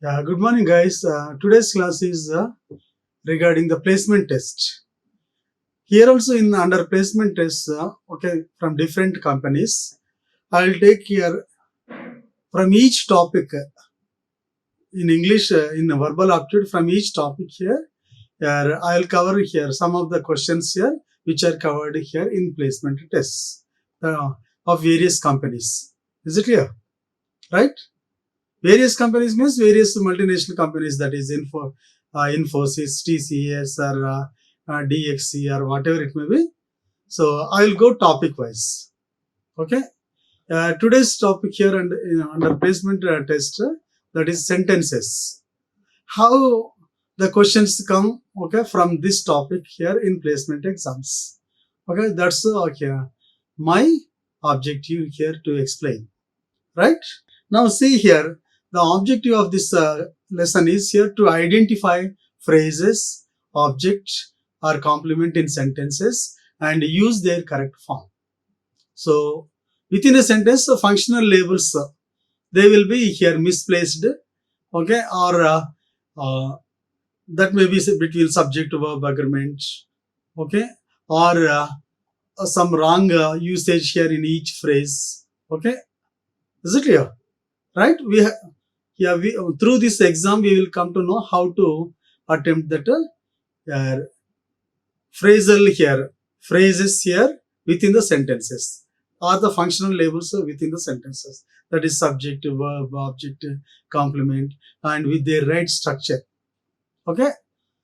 Yeah, good morning, guys. Today's class is regarding the placement test. Here also in under placement test, from different companies, I will take here from each topic in English, in verbal aptitude from each topic here. Here I will cover here some of the questions here which are covered here in placement tests of various companies. Is it clear? Right? Various companies means various multinational companies, that is Infosys, TCS, or DXC, or whatever it may be. So I will go topic wise. Okay. Today's topic here under placement test, that is sentences. How the questions come, okay, from this topic here in placement exams. Okay, that's my objective here to explain. Right? Now see here, the objective of this lesson is here to identify phrases, object or complement in sentences and use their correct form. So within a sentence, the functional labels, they will be here misplaced, okay, or that may be between subject to verb agreement, okay, or some wrong usage here in each phrase, okay. Is it clear? Right? We through this exam we will come to know how to attempt that phrasal here, phrases here within the sentences, or the functional labels within the sentences, that is subject, verb, object, complement, and with their right structure. Okay,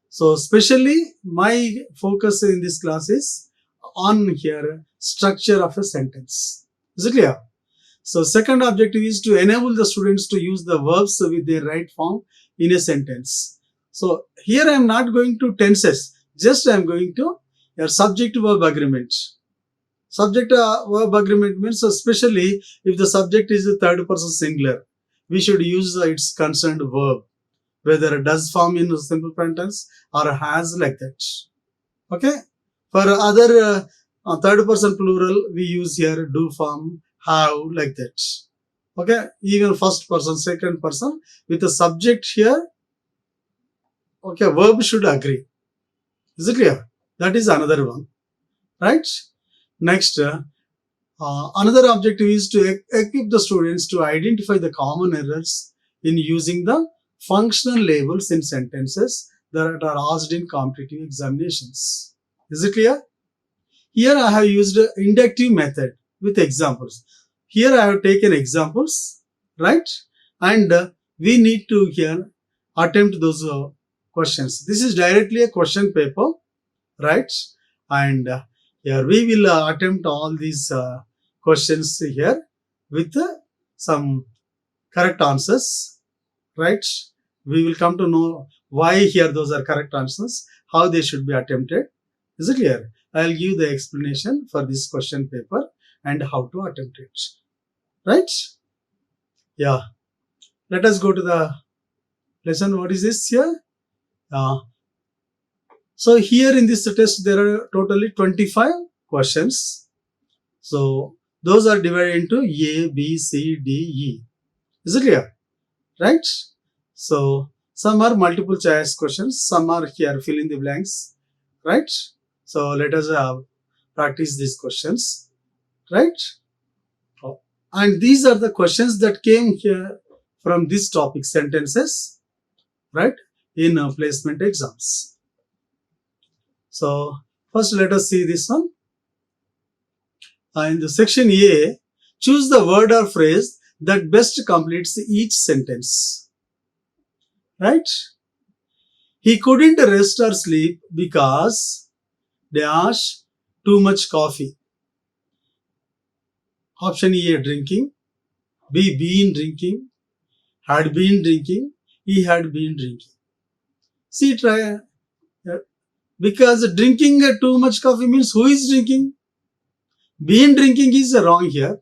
so especially my focus in this class is on here structure of a sentence. Is it clear? So second objective is to enable the students to use the verbs with their right form in a sentence. So here I am not going to tenses, just I am going to your subject verb agreement. Subject verb agreement means especially if the subject is the third person singular, we should use its concerned verb, whether does form in a simple sentence or has, like that. Okay. For other third person plural, we use here do form, have, like that. Okay, even first person, second person with the subject here, okay, verb should agree. Is it clear? That is another one, right? Next, another objective is to equip the students to identify the common errors in using the functional labels in sentences that are asked in competitive examinations. Is it clear? Here I have used inductive method with examples. Here I have taken examples, right? And we need to here attempt those questions. This is directly a question paper, right? And here we will attempt all these questions here with some correct answers, right? We will come to know why here those are correct answers, how they should be attempted. Is it clear? I'll give the explanation for this question paper and how to attempt it. Right? Yeah. Let us go to the lesson. What is this here? So here in this test, there are totally 25 questions. So those are divided into A, B, C, D, E. Is it clear? Right? So some are multiple choice questions. Some are here fill in the blanks. Right? So let us practice these questions. Right? And these are the questions that came here from this topic, sentences, right, in placement exams. So first let us see this one. In the section A, choose the word or phrase that best completes each sentence. Right? He couldn't rest or sleep because dash too much coffee. Option A, drinking. B, been drinking. Had been drinking. He had been drinking. See, try. Because drinking too much coffee means who is drinking? Been drinking is wrong here.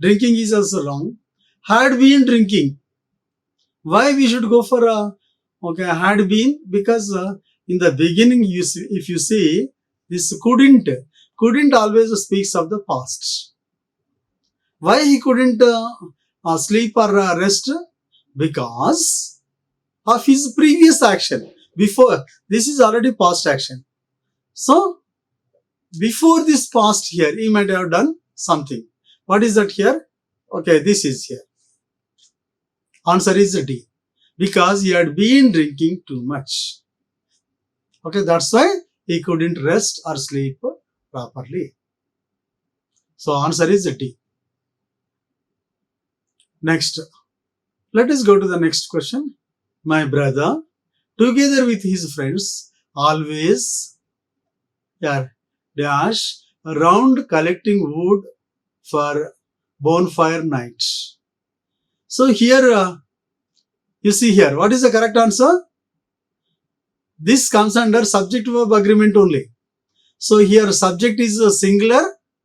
Drinking is also wrong. Had been drinking. Why we should go for had been? Because in the beginning, if you see, this couldn't always speaks of the past. Why he couldn't sleep or rest? Because of his previous action. Before, this is already past action. So, before this past here, he might have done something. What is that here? Okay, this is here. Answer is D. Because he had been drinking too much. Okay, that's why he couldn't rest or sleep properly. So, answer is D. Next, let us go to the next question. My brother, together with his friends, always dash around collecting wood for bonfire night. So here, you see here, what is the correct answer? This comes under subject verb agreement only. So here subject is singular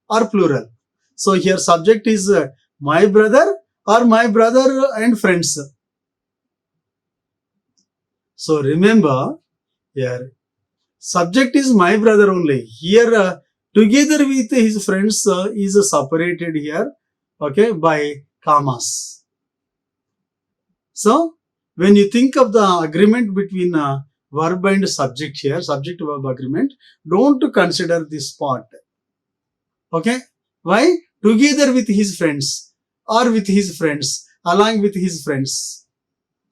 or plural. So here subject is my brother or my brother and friends. So remember here subject is my brother only. Here together with his friends is separated here, okay, by commas. So when you think of the agreement between verb and subject here, subject verb agreement, don't consider this part. Okay, why? Together with his friends or with his friends, along with his friends.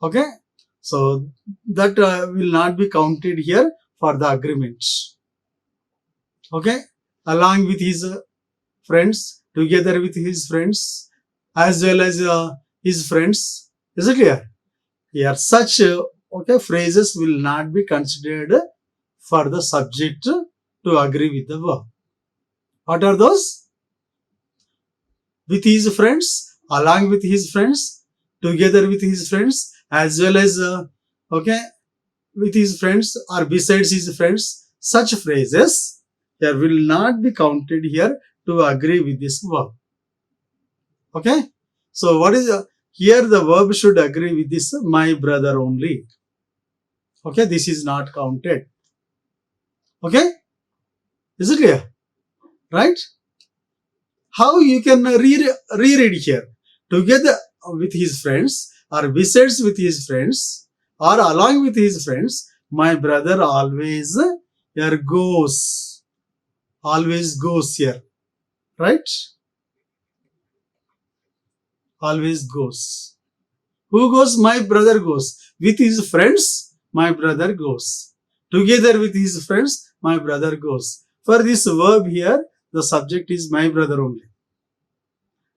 Okay, so that will not be counted here for the agreement. Okay, along with his friends, together with his friends, as well as his friends. Is it clear? Here, such phrases will not be considered for the subject to agree with the verb. What are those? With his friends, along with his friends, together with his friends, as well as with his friends or besides his friends. Such phrases here will not be counted here to agree with this verb. Okay, so what is here? The verb should agree with this my brother only. Okay, this is not counted. Okay, is it clear? Right? How you can reread here? Together with his friends or besides with his friends or along with his friends, my brother always here goes. Always goes here. Right? Always goes. Who goes? My brother goes. With his friends, my brother goes. Together with his friends, my brother goes. For this verb here, the subject is my brother only.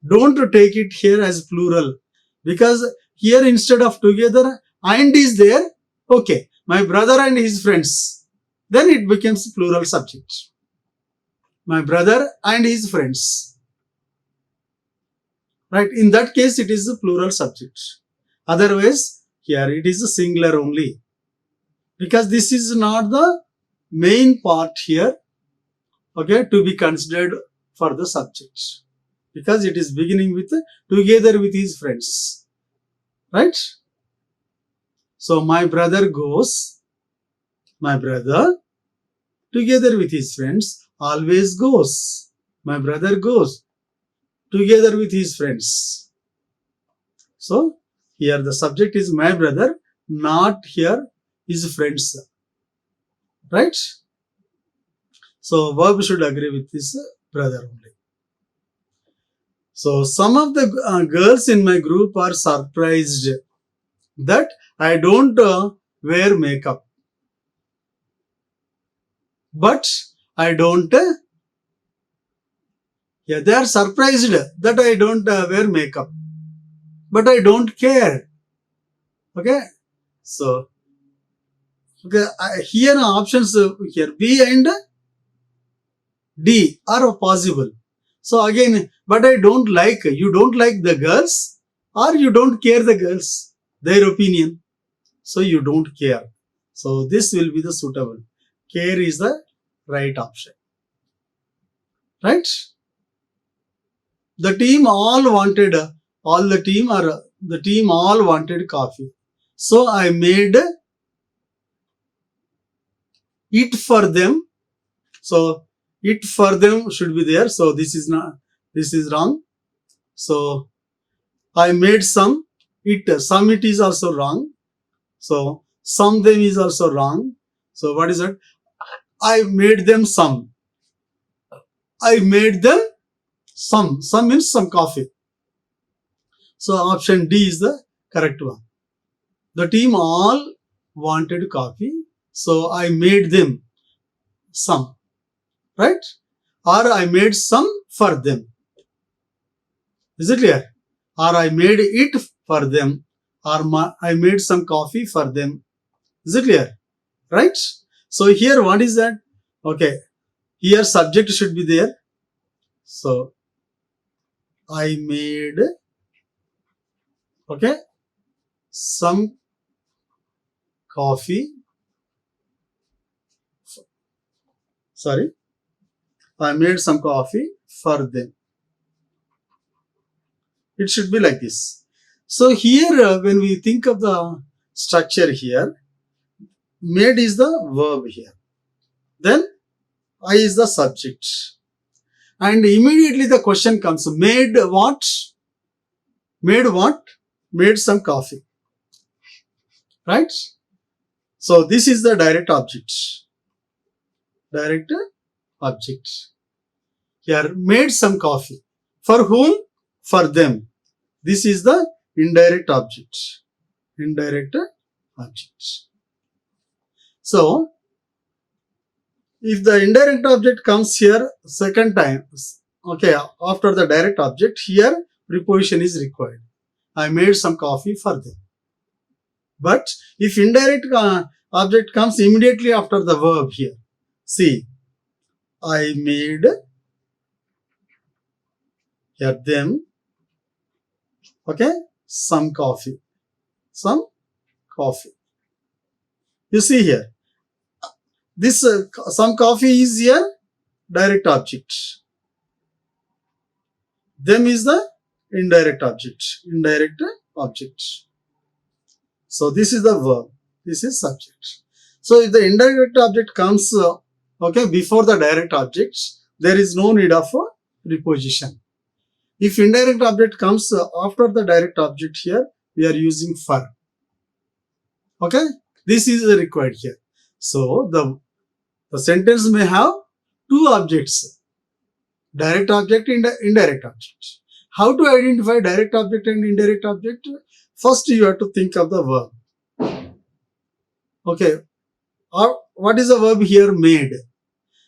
Don't take it here as plural, because here instead of together and is there, okay, my brother and his friends, then it becomes plural subject. My brother and his friends. Right? In that case, it is a plural subject. Otherwise, here it is a singular only. Because this is not the main part here, okay, to be considered for the subject. Because it is beginning with together with his friends. Right? So, my brother goes, my brother together with his friends always goes. My brother goes together with his friends. So, here the subject is my brother, not here his friends. Right? So, verb should agree with his brother only. So, some of the girls in my group are surprised that I don't wear makeup. But I don't, they are surprised that I don't wear makeup. But I don't care. Okay. So, okay, here options here B and D are possible. So again, but I don't like, you don't like the girls or you don't care the girls, their opinion. So you don't care. So this will be the suitable. Care is the right option. Right? The team all wanted, the team all wanted coffee. So I made it for them. So it for them should be there. So this is not, this is wrong. So I made some, it is also wrong. So some them is also wrong. So what is it? I made them some. I made them some. Some means some coffee. So option D is the correct one. The team all wanted coffee. So I made them some. Right? Or I made some for them. Is it clear? Or I made it for them. Or I made some coffee for them. Is it clear? Right? So here what is that? Okay. Here subject should be there. So I made, okay, some coffee. Sorry. I made some coffee for them. It should be like this. So here when we think of the structure here, made is the verb here. Then I is the subject. And immediately the question comes, made what? Made what? Made some coffee. Right? So this is the direct object. Direct object. Here, made some coffee. For whom? For them. This is the indirect object. Indirect object. So, if the indirect object comes here second time, okay, after the direct object, here preposition is required. I made some coffee for them. But if indirect object comes immediately after the verb here, see, I made here them, okay, some coffee. Some coffee. You see here, this some coffee is here direct object. Them is the indirect object. Indirect object. So this is the verb. This is subject. So if the indirect object comes okay before the direct object, there is no need of a preposition. If indirect object comes after the direct object here, we are using for. Okay, this is required here. So the sentence may have two objects, direct object and indirect object. How to identify direct object and indirect object? First you have to think of the verb. Okay, or what is the verb here? Made.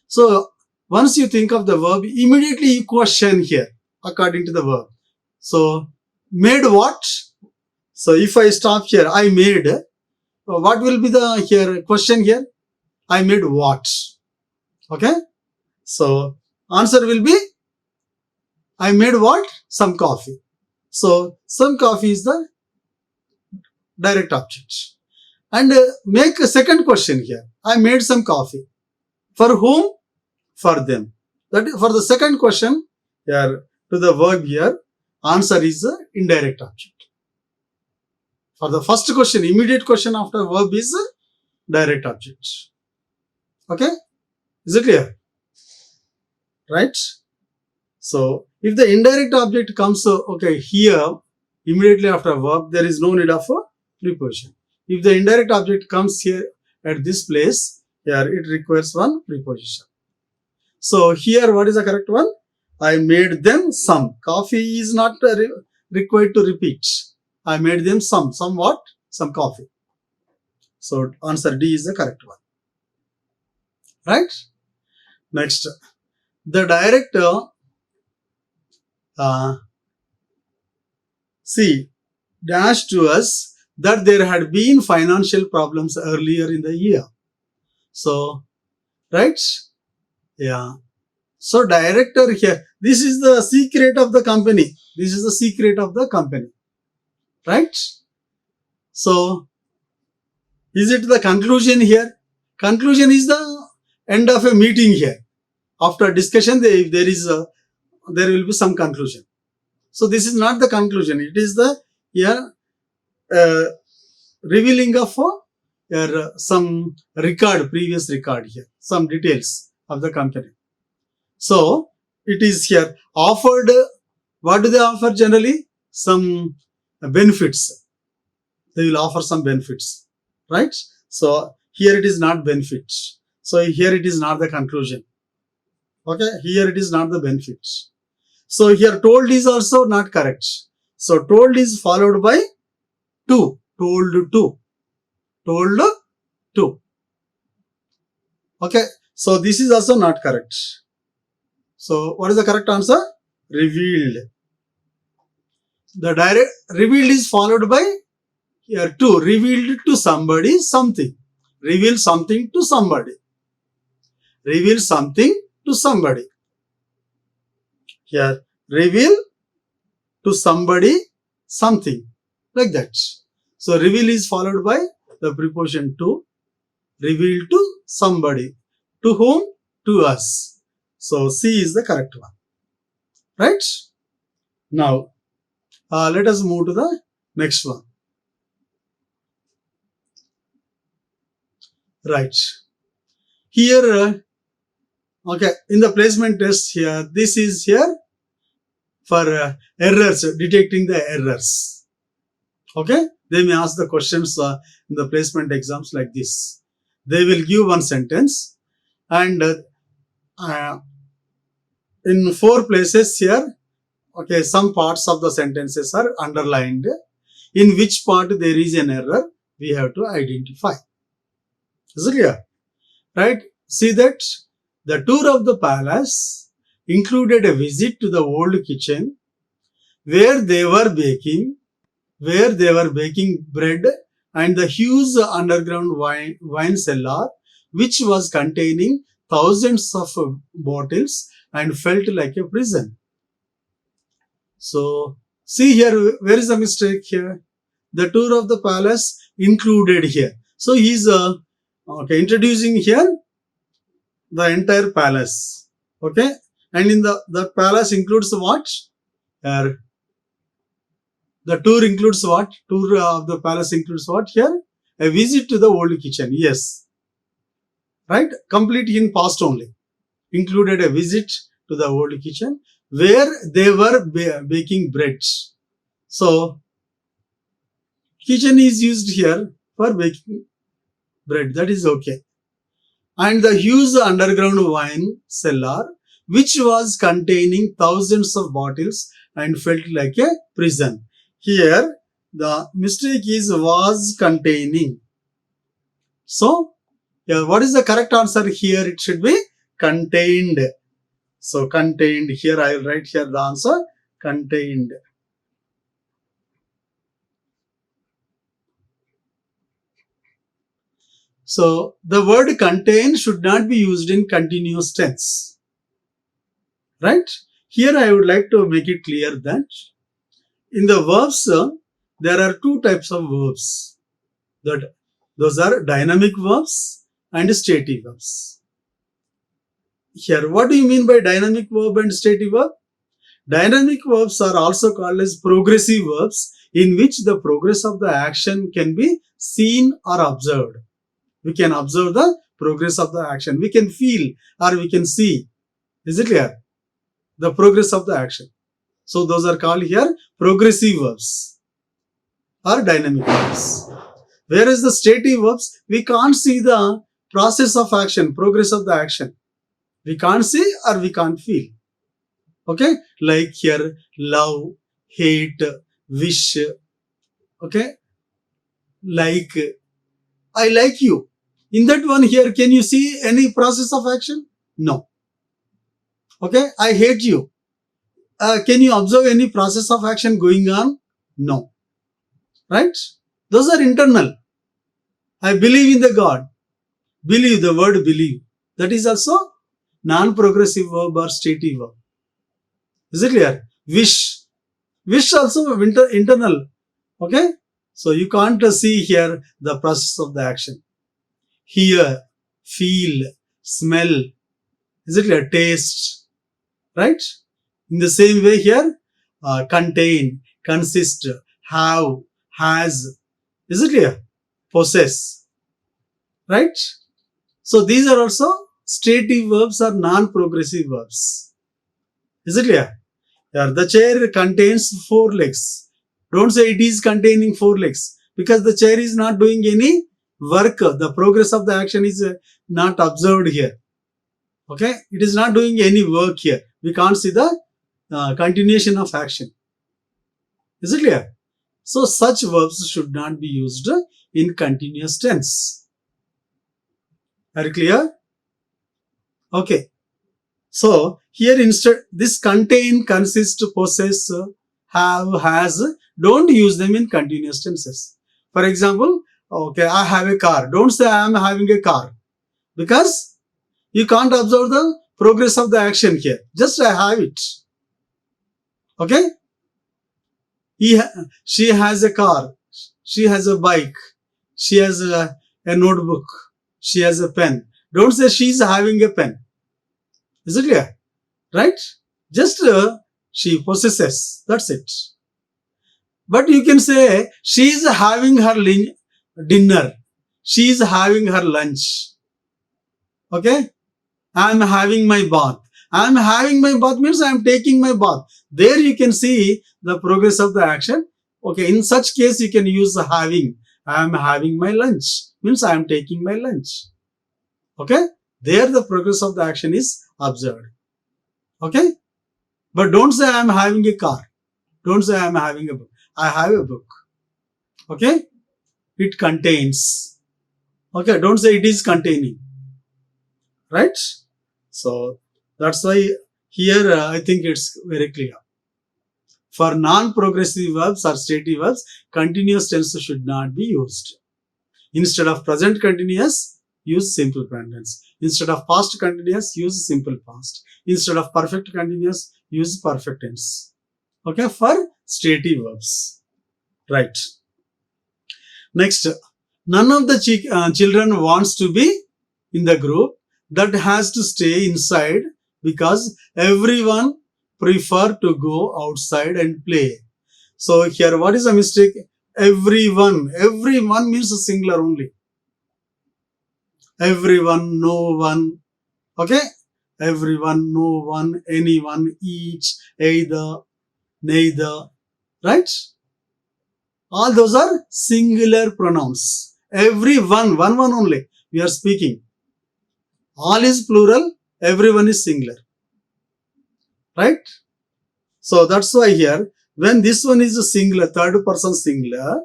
So once you think of the verb, immediately you question here according to the verb. So made what? So if I stop here, I made, what will be the here question here? I made what? Okay. So answer will be, I made what? Some coffee. So some coffee is the direct object. And make a second question here. I made some coffee. For whom? For them. That is for the second question here to the verb here, answer is the indirect object. For the first question, immediate question after verb is direct object. Okay? Is it clear? Right? So, if the indirect object comes, okay, here, immediately after verb, there is no need of a preposition. If the indirect object comes here at this place, here it requires one preposition. So, here what is the correct one? I made them some. Coffee is not required to repeat. I made them some. Some what? Some coffee. So, answer D is the correct one. Right? Next, the director, see, dashed to us that there had been financial problems earlier in the year. So, right? Yeah. So, director here, this is the secret of the company. This is the secret of the company. Right? So, is it the conclusion here? Conclusion is the end of a meeting here. After discussion, there will be some conclusion. So, this is not the conclusion. It is the revealing of some record, previous record here, some details of the company. So, it is here offered. What do they offer generally? Some benefits. They will offer some benefits. right? So here it is not benefit. So here it is not the conclusion. Okay, here it is not the benefit. So here told is also not correct. So told is followed by to, told to, told to. Okay, so this is also not correct. So what is the correct answer? Revealed. The direct revealed is followed by here to, revealed to somebody something. Reveal something to somebody. Reveal something to somebody. Here, reveal to somebody something. Like that. So reveal is followed by the preposition to. Reveal to somebody. To whom? To us. So C is the correct one. Right? Now, let us move to the next one. Right. Here, okay, in the placement test here, this is here for errors, detecting the errors. Okay, they may ask the questions in the placement exams like this. They will give one sentence and in 4 places here, okay, some parts of the sentences are underlined. In which part there is an error, we have to identify. Is it clear? Right? See that the tour of the palace included a visit to the old kitchen where they were baking bread and the huge underground wine cellar which was containing thousands of bottles and felt like a prison. So see here, where is the mistake here? The tour of the palace included here. So he's introducing here the entire palace. Okay, and in the palace includes what? The tour includes what? Tour of the palace includes what here? A visit to the old kitchen. Yes. Right? Complete in past only. Included a visit to the old kitchen where they were baking bread. So, kitchen is used here for baking bread. That is okay. And the huge underground wine cellar, which was containing thousands of bottles and felt like a prison. Here, the mistake is was containing. So, what is the correct answer here? It should be contained. So, contained. Here, I will write here the answer, contained. So, the word contain should not be used in continuous tense. Right? Here, I would like to make it clear that in the verbs, there are 2 types of verbs. Those are dynamic verbs and stative verbs. Here, what do you mean by dynamic verb and stative verb? Dynamic verbs are also called as progressive verbs in which the progress of the action can be seen or observed. We can observe the progress of the action. We can feel or we can see. Is it clear? The progress of the action. So those are called here progressive verbs or dynamic verbs. Whereas the stative verbs, we can't see the process of action, progress of the action. We can't see or we can't feel. Okay, like here, love, hate, wish. Okay, like, I like you. In that one here, can you see any process of action? No. Okay, I hate you. Can you observe any process of action going on? No. Right? Those are internal. I believe in the God. Believe, the word believe. That is also non-progressive verb or stative verb. Is it clear? Wish. Wish also internal. Okay? So you can't see here the process of the action. Hear, feel, smell. Is it clear? Taste. Right? In the same way here, contain, consist, have, has. Is it clear? Possess. Right? So these are also stative verbs or non-progressive verbs. Is it clear? Here, the chair contains 4 legs. Don't say it is containing 4 legs because the chair is not doing any work, the progress of the action is not observed here. Okay, it is not doing any work here. We can't see the continuation of action. Is it clear? So such verbs should not be used in continuous tense. Are you clear? Okay. So here instead, this contain, consist, possess, have, has, don't use them in continuous tenses. For example, okay, I have a car. Don't say I am having a car, because you can't observe the progress of the action here. Just I have it. Okay? She has a car. She has a bike. She has a notebook. She has a pen. Don't say she is having a pen. Is it clear? Right? Just she possesses. That's it. But you can say she is having her dinner. She is having her lunch. Okay? I am having my bath. I am having my bath means I am taking my bath. There you can see the progress of the action. Okay, in such case you can use having. I am having my lunch means I am taking my lunch. Okay, there the progress of the action is observed. Okay, but don't say I am having a car. Don't say I am having a book. I have a book. Okay, it contains. Okay, don't say it is containing. Right? So that's why here I think it's very clear. For non-progressive verbs or stative verbs, continuous tense should not be used. Instead of present continuous, use simple present tense. Instead of past continuous, use simple past. Instead of perfect continuous, use perfect tense. Okay, for stative verbs. Right. Next, none of the children wants to be in the group that has to stay inside because everyone prefer to go outside and play. So here what is the mistake? Everyone means singular only. Everyone, no one. Okay? Everyone, no one, anyone, each, either, neither. Right? All those are singular pronouns. Everyone, one only. We are speaking. All is plural, everyone is singular. Right? So that's why here, when this one is a singular, third person singular,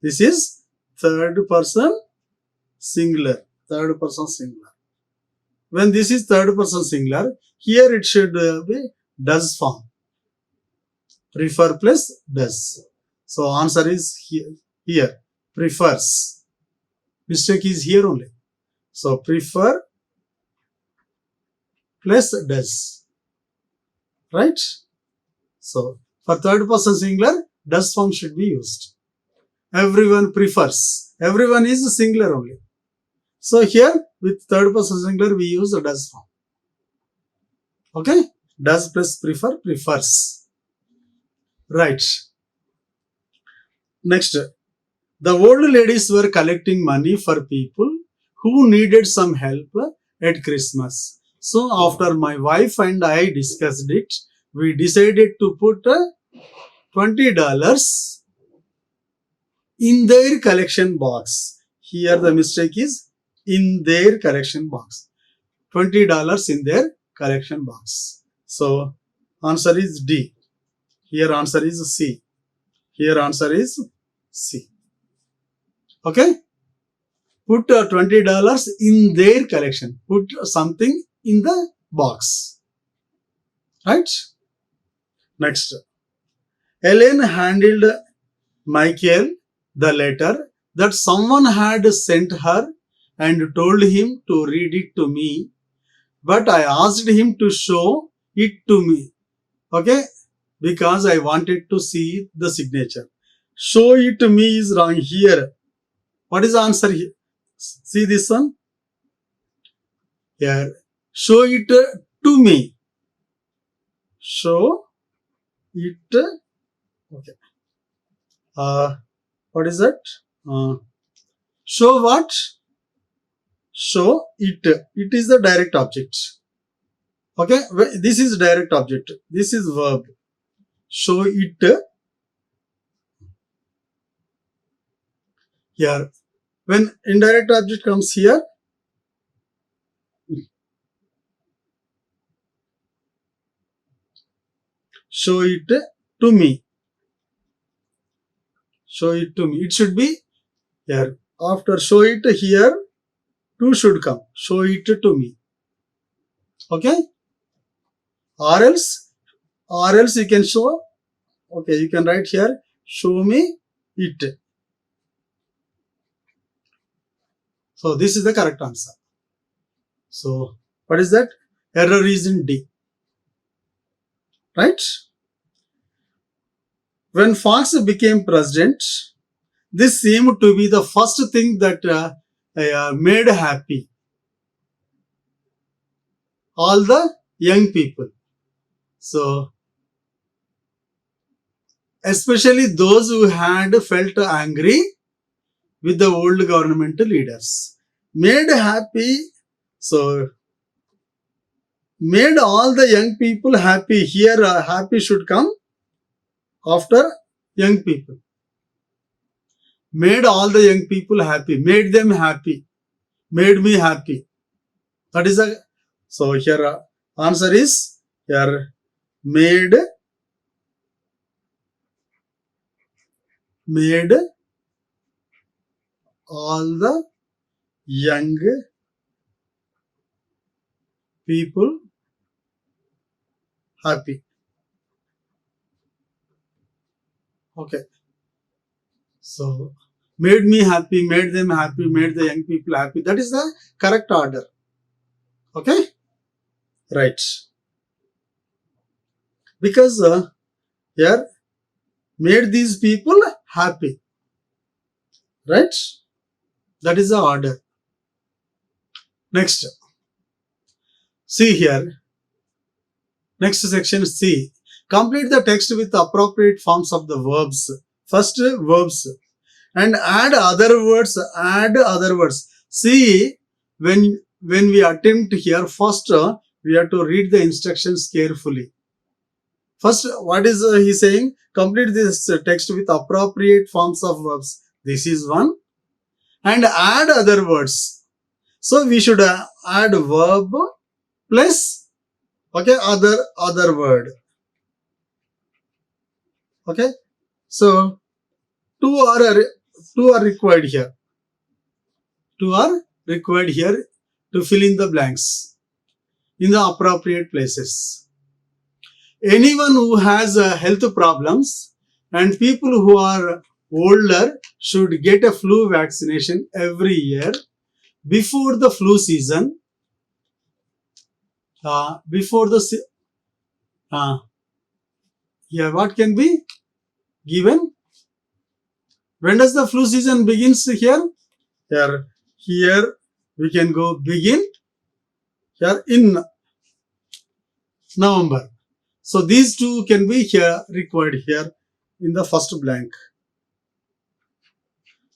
this is third person singular. Third person singular. When this is third person singular, here it should be does form. Prefer plus does. So answer is here. Prefers. Mistake is here only. So prefer plus does. Right? So for third person singular, does form should be used. Everyone prefers. Everyone is singular only. So here with third person singular, we use the does form. Okay? Does plus prefer, prefers. Right. Next, the old ladies were collecting money for people who needed some help at Christmas. So after my wife and I discussed it, we decided to put $20 in their collection box. Here the mistake is in their collection box. $20 in their collection box. So answer is D. Here answer is C. Here answer is C. Okay? Put $20 in their collection. Put something in the box. Right? Next. Ellen handed Michael the letter that someone had sent her and told him to read it to me, but I asked him to show it to me. Okay? Because I wanted to see the signature. Show it to me is wrong here. What is the answer here? See this one? Here. Show it to me. Show it. Okay. What is that? Show what? Show it. It is the direct object. Okay. This is direct object. This is verb. Show it. Here. When indirect object comes here, show it to me. Show it to me. It should be here. After show it here, to should come. Show it to me. Okay? Or else you can show. Okay, you can write here, show me it. So this is the correct answer. So what is that? Error is in D. Right? When Fox became president, this seemed to be the first thing that made happy all the young people. So especially those who had felt angry with the old government leaders. Made happy, so made all the young people happy. Here happy should come after young people. Made all the young people happy. Made them happy. Made me happy. That is a, so here answer is here made all the young people happy. Okay. So made me happy, made them happy, made the young people happy. That is the correct order. Okay. Right. Because here made these people happy. Right. That is the order. Next. See here. Next section C. Complete the text with appropriate forms of the verbs. First verbs. And add other words. Add other words. See, when we attempt here, first we have to read the instructions carefully. First, what is he saying? Complete this text with appropriate forms of verbs. This is one. And add other words. So we should add verb plus, okay, other word. Okay. So two are required here. Two are required here to fill in the blanks in the appropriate places. Anyone who has health problems and people who are older should get a flu vaccination every year before the flu season. Here what can be given? When does the flu season begins here? Here we can go begin here in November. So these two can be here required here in the first blank.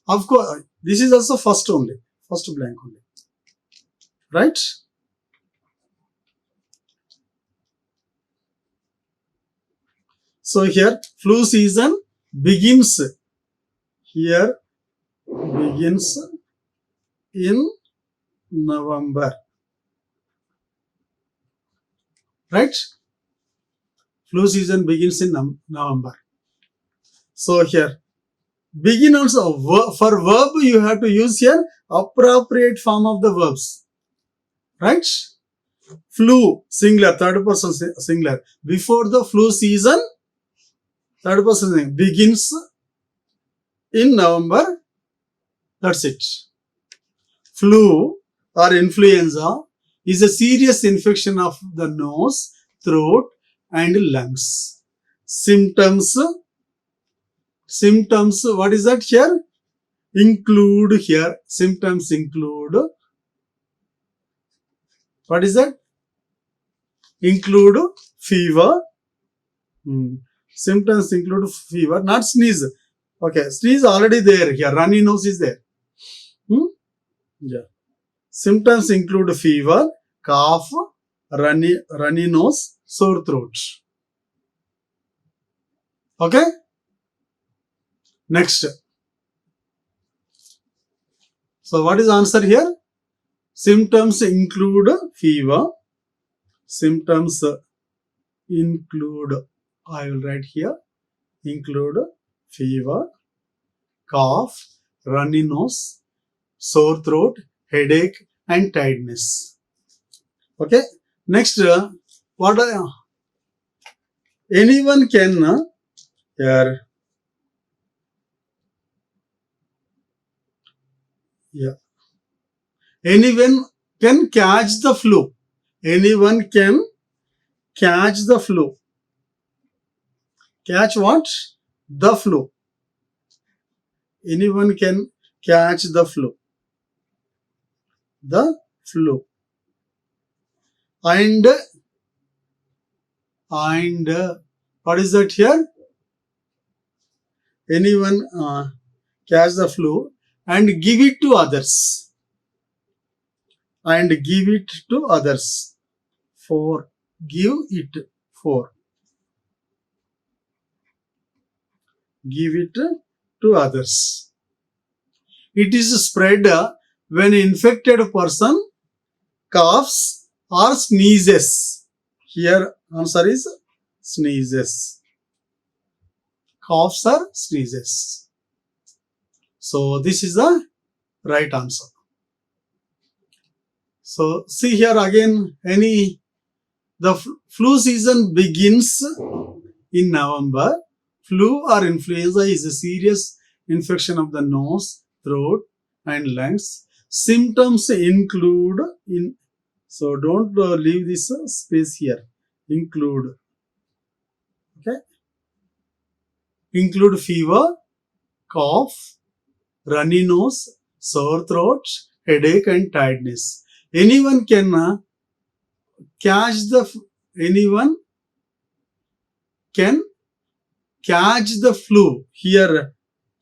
Of course, this is also first blank only. Right? So here flu season begins here, begins in November. Right? Flu season begins in November. So here begin also, for verb you have to use here appropriate form of the verbs. Right? Flu, singular, third person singular. Before the flu season, third person begins in November. That's it. Flu or influenza is a serious infection of the nose, throat and lungs. Symptoms, what is that here? Include here. Symptoms include, what is that? Include fever. Symptoms include fever, not sneeze. Okay, sneeze already there here. Runny nose is there. Yeah. Symptoms include fever, cough, runny nose, sore throat. Okay. Next. So what is the answer here? Symptoms include fever. Symptoms include, I will write here, include fever, cough, runny nose, sore throat, headache, and tiredness. Okay. Next, what anyone can here. Yeah. Anyone can catch the flu. Anyone can catch the flu. Catch what? The flu. Anyone can catch the flu. The flu. And what is that here? Anyone catch the flu and give it to others. And give it to others. For give it for. Give it to others. It is spread when infected person coughs or sneezes. Here answer is sneezes. Coughs or sneezes. So this is the right answer. So see here again, the flu season begins in November. Flu or influenza is a serious infection of the nose, throat, and lungs. Symptoms include so don't leave this space here. Include. Okay. Include fever, cough, runny nose, sore throat, headache, and tiredness. Anyone can catch anyone can catch the flu. Here,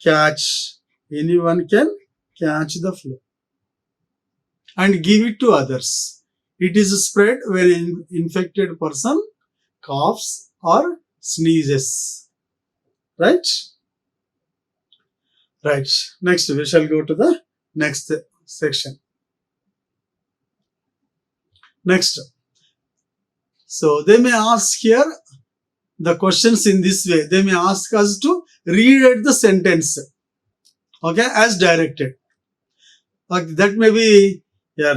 catch. Anyone can catch the flu and give it to others. It is spread when an infected person coughs or sneezes. Right? Right. Next, we shall go to the next section. Next. So, they may ask here the questions in this way. They may ask us to read the sentence. Okay, as directed. Okay, that may be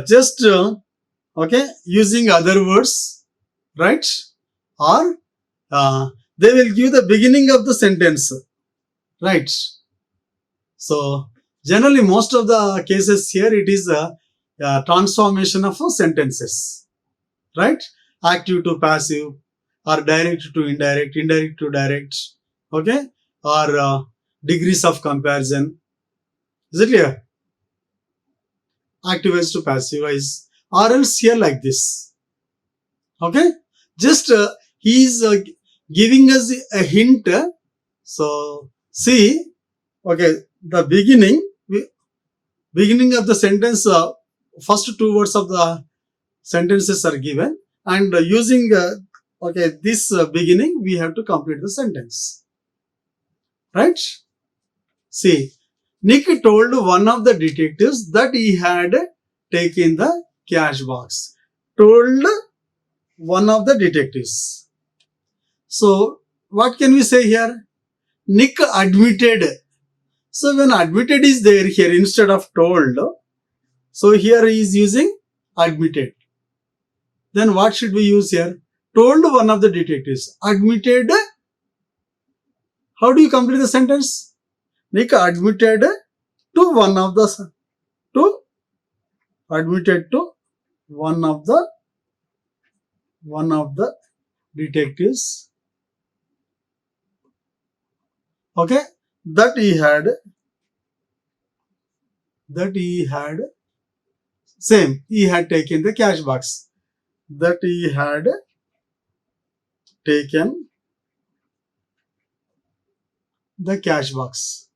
just using other words, right? Or they will give the beginning of the sentence, right? So generally most of the cases here it is a transformation of sentences, right? Active to passive, or direct to indirect, indirect to direct, okay? Or degrees of comparison. Is it clear? Activize to passivize, or else here like this. Okay? Just he is giving us a hint. So see, okay, the beginning of the sentence, first two words of the sentences are given, and using this beginning, we have to complete the sentence. Right? See, Nick told one of the detectives that he had taken the cash box. Told one of the detectives. So, what can we say here? Nick admitted. So, when admitted is there here instead of told, so here he is using admitted. Then what should we use here? Told one of the detectives. Admitted. How do you complete the sentence? Nick admitted to one of the detectives. Okay, that he had taken the cash box. That he had taken the cash box.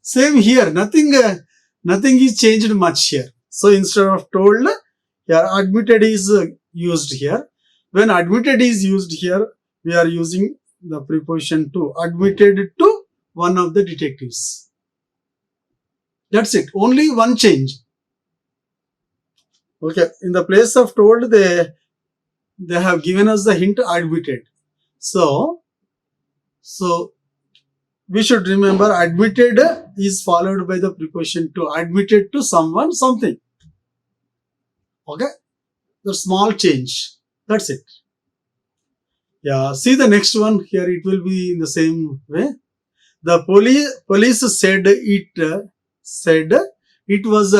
Same here, nothing is changed much here. So instead of told, here admitted is used here. When admitted is used here, we are using the preposition to. Admitted to one of the detectives. That's it. Only one change. Okay. In the place of told, they have given us the hint admitted. So we should remember admitted is followed by the preposition to, admitted to someone, something. Okay. The small change. That's it. Yeah. See the next one here. It will be in the same way. The police said it was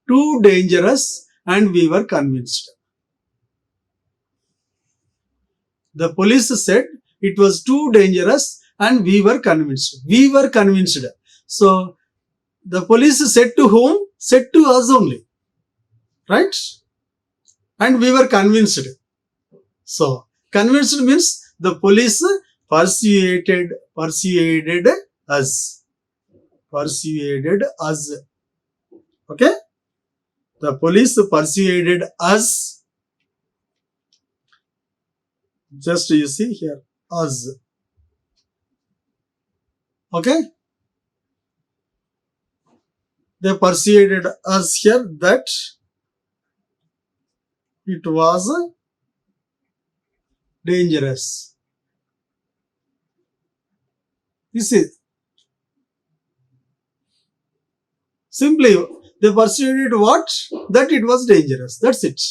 too dangerous and we were convinced. The police said it was too dangerous and we were convinced. We were convinced. So the police said to whom? Said to us only. Right? And we were convinced. So convinced means the police persuaded us. Persuaded us. Okay? The police persuaded us. Just you see here, us. Okay? They persuaded us here that it was dangerous. You see, simply they persuaded what? That it was dangerous. That's it.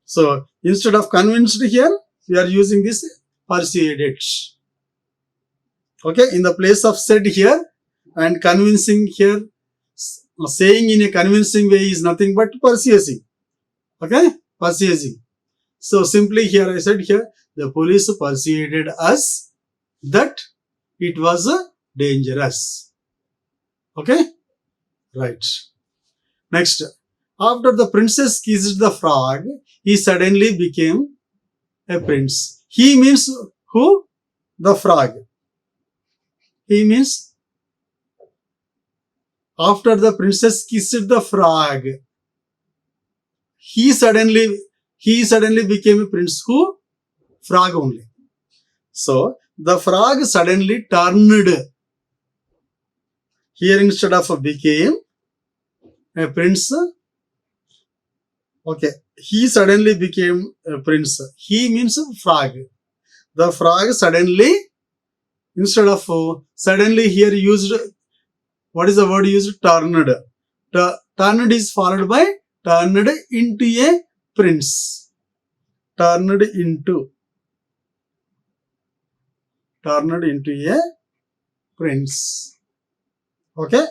So instead of convinced here, we are using this persuaded. Okay, in the place of said here and convincing here, saying in a convincing way is nothing but persuasive. Okay, persuasive. So simply here I said here, the police persuaded us that it was dangerous. Okay, right. Next, after the princess kissed the frog, he suddenly became a prince. He means who? The frog. He means after the princess kissed the frog, he suddenly became a prince. Who? Frog only. So the frog suddenly turned. Here instead of became a prince. Okay. He suddenly became a prince. He means frog. The frog suddenly, instead of suddenly here used, what is the word used? Turned. Turned is followed by turned into a prince. Turned into a prince. Okay.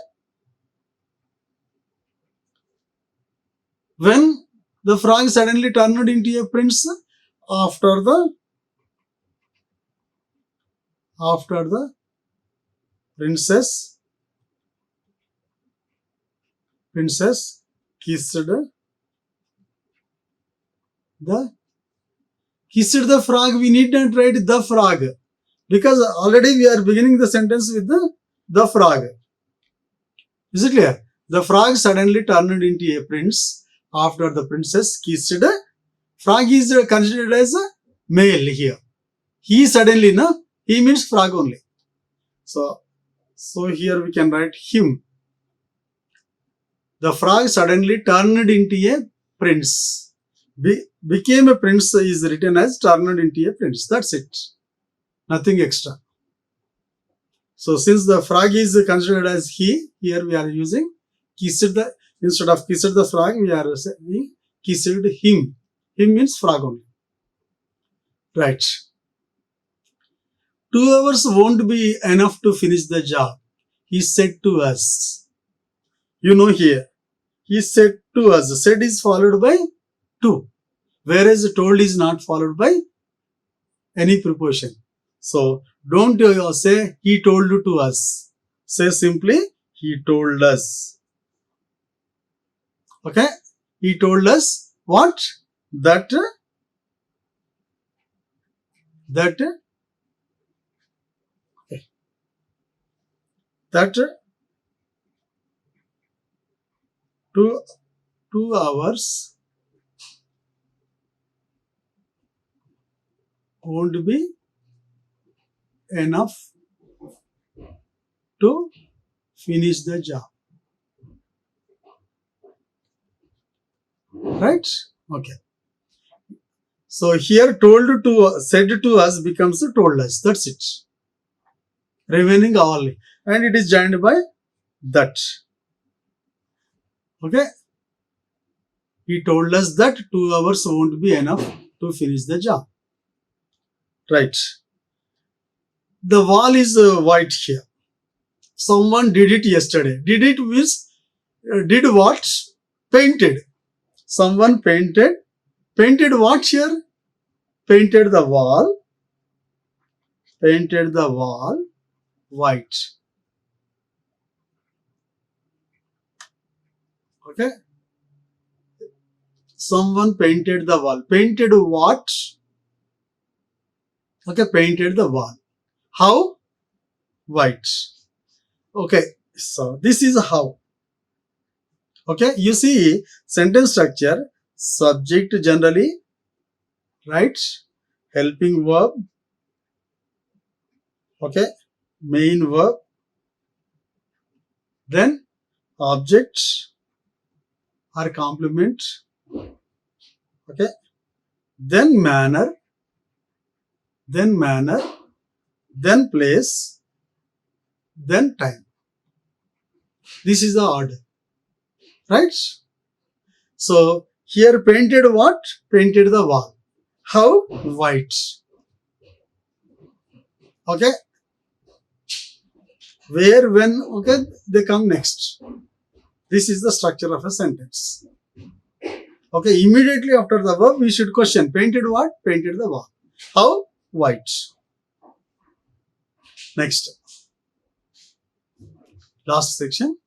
When the frog suddenly turned into a prince after the princess kissed the frog. We need not write the frog because already we are beginning the sentence with the frog. Is it clear? The frog suddenly turned into a prince after the princess kissed. Frog is considered as a male here. He suddenly, no? He means frog only. So here we can write him. The frog suddenly turned into a prince. Became a prince is written as turned into a prince. That's it. Nothing extra. So since the frog is considered as he, here we are using kissed the, instead of kissed the frog, we are saying kissed him. Him means frog only. Right. 2 hours won't be enough to finish the job, he said to us. You know here, he said to us. Said is followed by to, whereas told is not followed by any preposition. So don't say he told to us. Say simply he told us. Okay? He told us what? That 2 hours won't be enough to finish the job. Right? Okay. So here told to, said to us becomes told us. That's it. Remaining all. And it is joined by that. Okay. He told us that 2 hours won't be enough to finish the job. Right. The wall is white here. Someone did it yesterday. Did it means did what? Painted. Someone painted. Painted what here? Painted the wall. Painted the wall white. Okay. Someone painted the wall. Painted what? Okay, painted the wall. How? White. Okay, so this is how. Okay, you see sentence structure, subject generally, right? Helping verb. Okay, main verb. Then object or complement. Okay, then manner, then place, then time. This is the order, right? So here painted what? Painted the wall. How? White. Okay. Where, when, okay, they come next. This is the structure of a sentence. Okay, immediately after the verb, we should question. Painted what? Painted the wall. How? White. Next. Last section.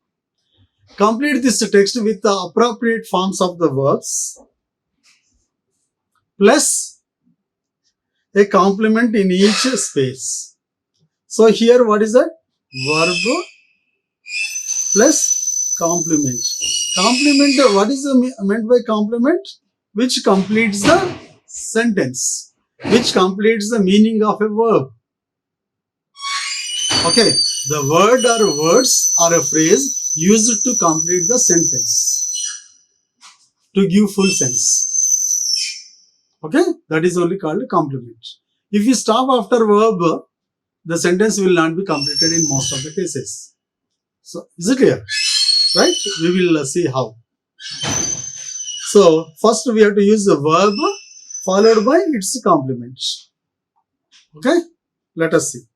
Complete this text with the appropriate forms of the verbs plus a complement in each space. So here what is that? Verb plus complement. Complement, what is meant by complement? Which completes the sentence. Which completes the meaning of a verb. Okay, the word or words or a phrase used to complete the sentence. To give full sense. Okay, that is only called complement. If you stop after verb, the sentence will not be completed in most of the cases. So, is it clear? Right? We will see how. So, first we have to use the verb followed by its complement. Okay? Let us see.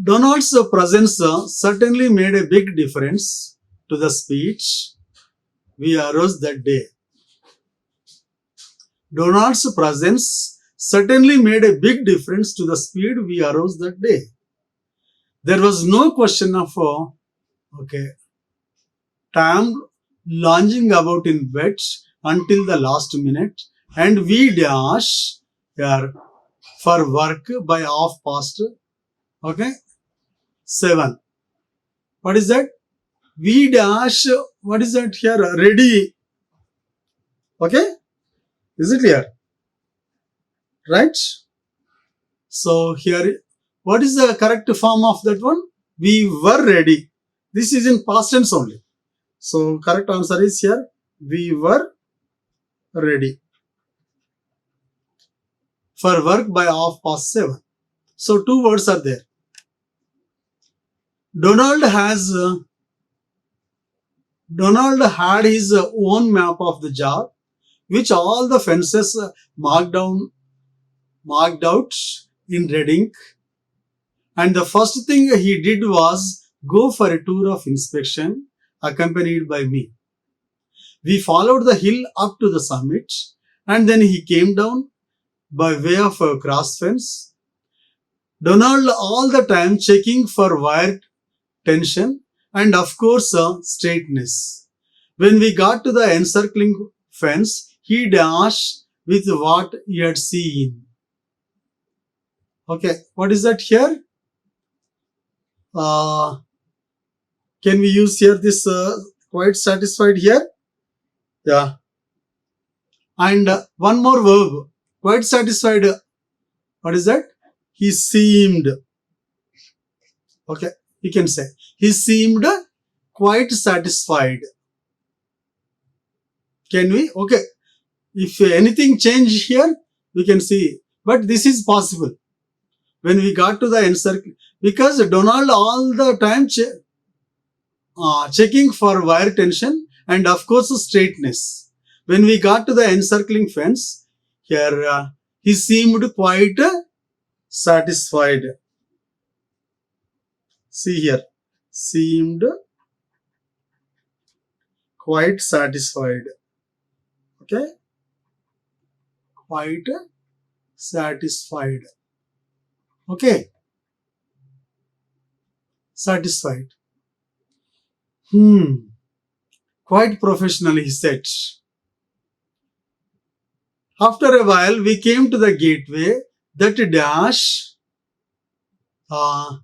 Donald's presence certainly made a big difference to the speech we arose that day. Donald's presence certainly made a big difference to the speed we arose that day. There was no question of time lounging about in bed until the last minute, and we dash here for work by 7:30. What is that? We dash, what is that here? Ready. Okay? Is it clear? Right? So here, what is the correct form of that one? We were ready. This is in past tense only. So correct answer is here. We were ready for work by 7:30. So two words are there. Donald had his own map of the job, which all the fences marked out in red ink. And the first thing he did was go for a tour of inspection accompanied by me. We followed the hill up to the summit, and then he came down by way of a cross fence. Donald all the time checking for wire tension and of course straightness. When we got to the encircling fence, he dashed with what he had seen. Okay, what is that here? Can we use here this quite satisfied here? Yeah. And one more verb, quite satisfied. What is that? He seemed. Okay, you can say he seemed quite satisfied. Can we? Okay. If anything change here, we can see. But this is possible. When we got to the encircling, because Donald all the time checking for wire tension and of course straightness. When we got to the encircling fence, here he seemed quite satisfied. See here, seemed quite satisfied. Okay, quite satisfied. Okay, satisfied. Quite professional, he said. After a while, we came to the gateway that dash. What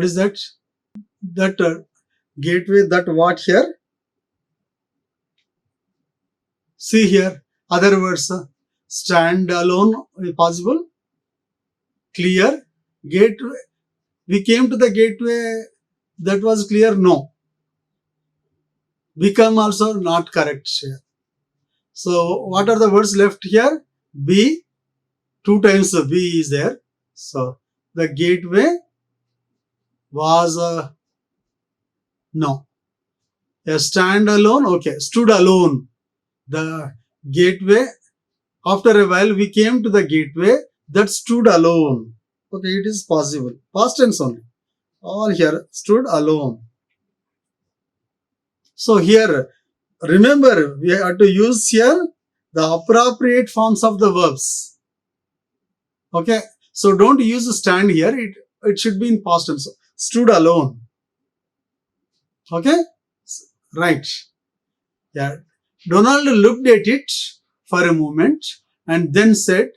is that? That gateway, that what here? See here, other words, stand alone, possible, clear, gateway. We came to the gateway, that was clear, no. Become also not correct here. So what are the words left here? B, 2 times B is there. So the gateway was, no. A stand alone, okay, stood alone. The gateway, after a while we came to the gateway that stood alone. Okay, it is possible. Past tense only. All here, stood alone. So here, remember, we have to use here the appropriate forms of the verbs. Okay, so don't use stand here. It should be in past tense. Stood alone. Okay, right. Yeah. Donald looked at it for a moment and then said,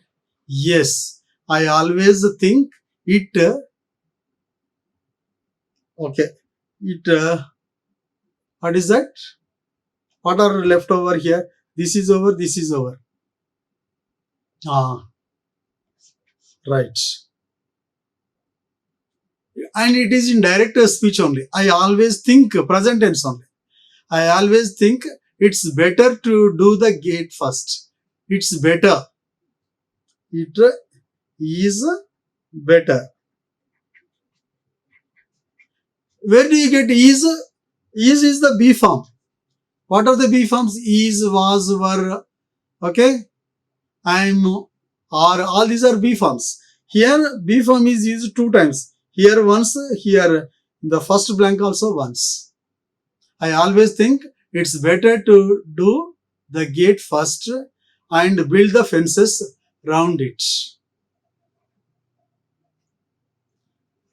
yes, I always think it, okay, it, what is that? What are left over here? This is over, this is over. Right. And it is in direct speech only. I always think, present tense only. I always think it's better to do the gate first. It's better. It is better. Where do you get is? Is the B form. What are the B forms? Is, was, were. Okay. I'm, are. All these are B forms. Here B form is used 2 times. Here once. Here the first blank also once. I always think it's better to do the gate first and build the fences round it.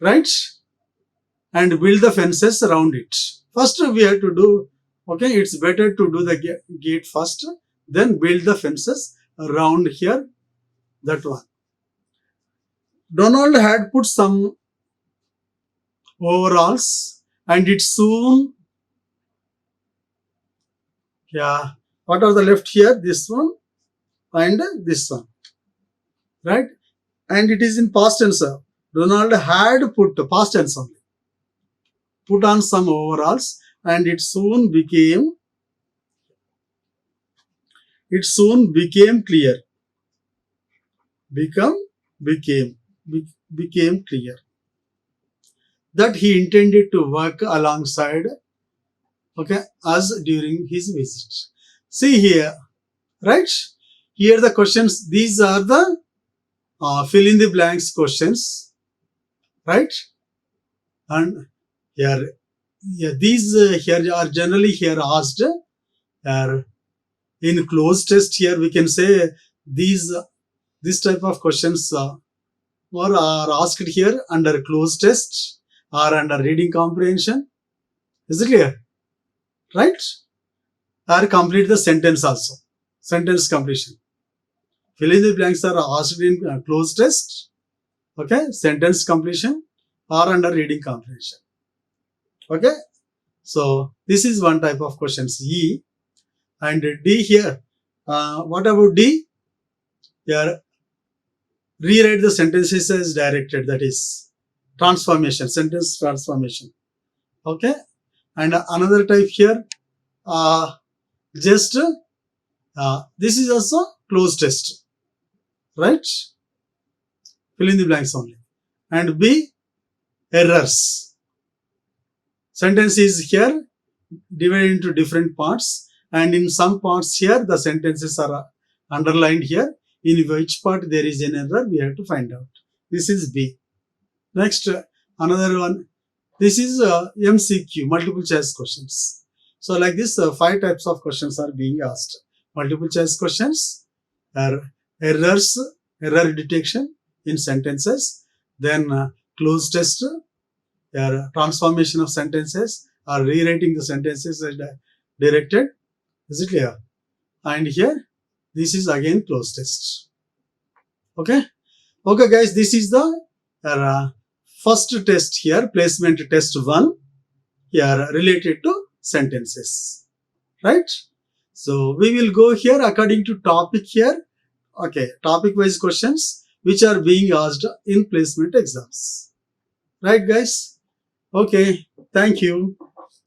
Right? And build the fences around it. First we have to do, okay, it's better to do the gate first, then build the fences around here, that one. Donald had put some overalls and it soon, yeah, what are the left here? This one and this one, right? And it is in past tense. Donald had put, past tense only, put on some overalls and it soon became clear. Became clear that he intended to work alongside, okay, us during his visit. See here, right? Here the questions, these are the fill in the blanks questions, right? And here, these here are generally here asked. In closed test here we can say this type of questions are asked here under closed test or under reading comprehension. Is it clear? Right? Or complete the sentence also. Sentence completion. Fill in the blanks are asked in closed test. Okay? Sentence completion or under reading comprehension. Okay? So this is one type of questions. E. And D here. What about D? Here, rewrite the sentences as directed. That is transformation, sentence transformation. Okay. And another type here. just this is also closed test, right? Fill in the blanks only. And B, errors. Sentence is here divided into different parts, and in some parts here the sentences are underlined here. In which part there is an error, we have to find out. This is B. Next, another one. This is MCQ, multiple choice questions. So like this, 5 types of questions are being asked. Multiple choice questions, errors, error detection in sentences, then closed test, transformation of sentences, or rewriting the sentences as directed. Is it clear? And here, this is again closed test. Okay. Okay, guys, this is the first test here, placement test 1, here related to sentences, right? So we will go here according to topic here. Okay, topic wise questions which are being asked in placement exams, right, guys? Okay, thank you.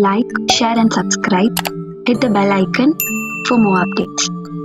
Like, share and subscribe. Hit the bell icon for more updates.